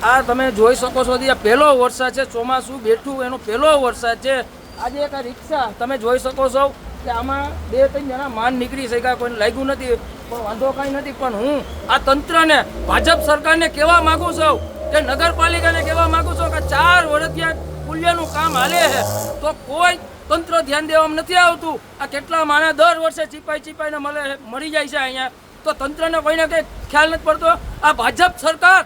આ તમે જોઈ શકો છો આ પહેલો વરસાદ છે, ચોમાસું બેઠું એનો પહેલો વરસાદ છે. આજે એક રિક્ષા તમે જોઈ શકો છો કે આમાં 2-3 જણા માન નીકળી શક્યા, કોઈને લાગ્યું નથી, પણ વાંધો કાંઈ નથી. પણ હું આ તંત્રને, ભાજપ સરકારને કહેવા માગું છું કે નગરપાલિકાને કહેવા માગું છું કે 4 વર્ષથી પુલિયાનું કામ હાલે છે તો કોઈ તંત્ર ધ્યાન દેવામાં નથી આવતું. આ કેટલા માણસ દર વર્ષે ચીપાઈને મરી જાય છે અહીંયા, તો તંત્રને કોઈને કંઈ ખ્યાલ નથી પડતો. આ ભાજપ સરકાર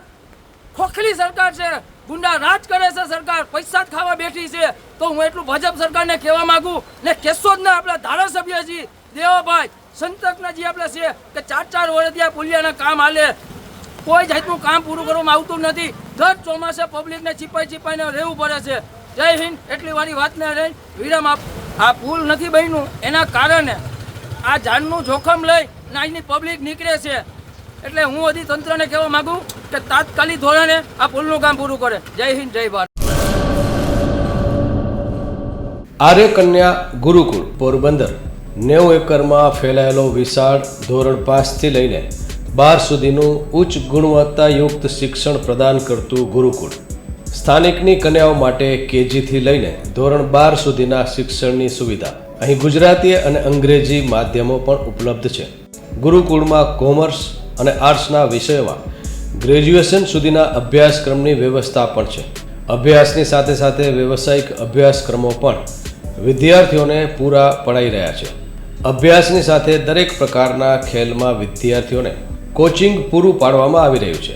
ખોખલી સરકાર છે, ગુંડા રાજ કરે છે સરકાર, પૈસા જ ખાવા બેઠી છે. તો હું એટલું ભાજપ સરકારને કહેવા માંગુ ને કેશોદના આપણા ધારાસભ્યજી દેવાભાઈ સંતકનાજી આપણે છે કે 4 વર્ષથી આ પુલિયાના કામ હાલે, કોઈ જાતનું કામ પૂરું કરવામાં આવતું નથી. દર ચોમાસે પબ્લિકને ચીપાઈને રહેવું પડે છે. જય હિન્દ. એટલી વાળી વાતને રહી વિરામ આ પુલ નથી બન્યું એના કારણે આ જાનનું જોખમ લઈ આજની પબ્લિક નીકળે છે. એટલે હું હજી તંત્રને કહેવા માંગુ કે તાત્કાલિક ધોરણે આ પુલનું કામ પૂરું કરે. જય હિન્દ, જય ભારત. આર્ય કન્યા ગુરુકુળ પોરબંદર 90 એકરમાં ફેલાયેલો વિશાળ ધોરણ 5 થી લઈને 12 સુધીનું ઉચ્ચ ગુણવત્તાયુક્ત શિક્ષણ પ્રદાન કરતું ગુરુકુળ. સ્થાનિકની કન્યાઓ માટે કેજી થી લઈને ધોરણ 12 સુધીના શિક્ષણની સુવિધા. અહીં ગુજરાતી અને અંગ્રેજી માધ્યમો પણ ઉપલબ્ધ છે. ગુરુકુળમાં કોમર્સ અને આર્ટ્સના વિષયોમાં ગ્રેજ્યુએશન સુધીના અભ્યાસક્રમની વ્યવસ્થા પણ છે. અભ્યાસની સાથે સાથે વ્યવસાયિક અભ્યાસક્રમો પણ વિદ્યાર્થીઓને પૂરા પડાઈ રહ્યા છે. અભ્યાસની સાથે દરેક પ્રકારના ખેલમાં વિદ્યાર્થીઓને કોચિંગ પૂરું પાડવામાં આવી રહ્યું છે.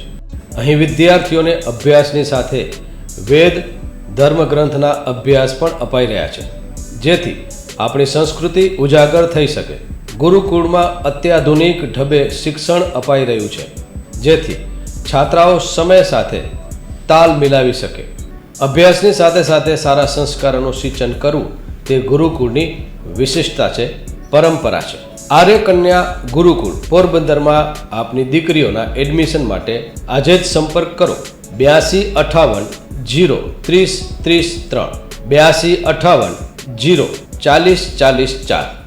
અહીં વિદ્યાર્થીઓને અભ્યાસની સાથે વેદ ધર્મગ્રંથના અભ્યાસ પણ અપાઈ રહ્યા છે, જેથી આપણી સંસ્કૃતિ ઉજાગર થઈ શકે. ગુરુકુળમાં અત્યાધુનિક ઢબે શિક્ષણ અપાઈ રહ્યું છે, જેથી છાત્રાઓ સમય સાથે તાલ મિલાવી શકે. અભ્યાસની સાથે સાથે સારા સંસ્કારોનું સિંચન કરવું તે ગુરુકુળની વિશિષ્ટતા છે, પરંપરા છે. આર્ય કન્યા ગુરુકુળ પોરબંદરમાં આપની દીકરીઓના એડમિશન માટે આજે જ સંપર્ક કરો 8258 030 33 8258 040 40 4.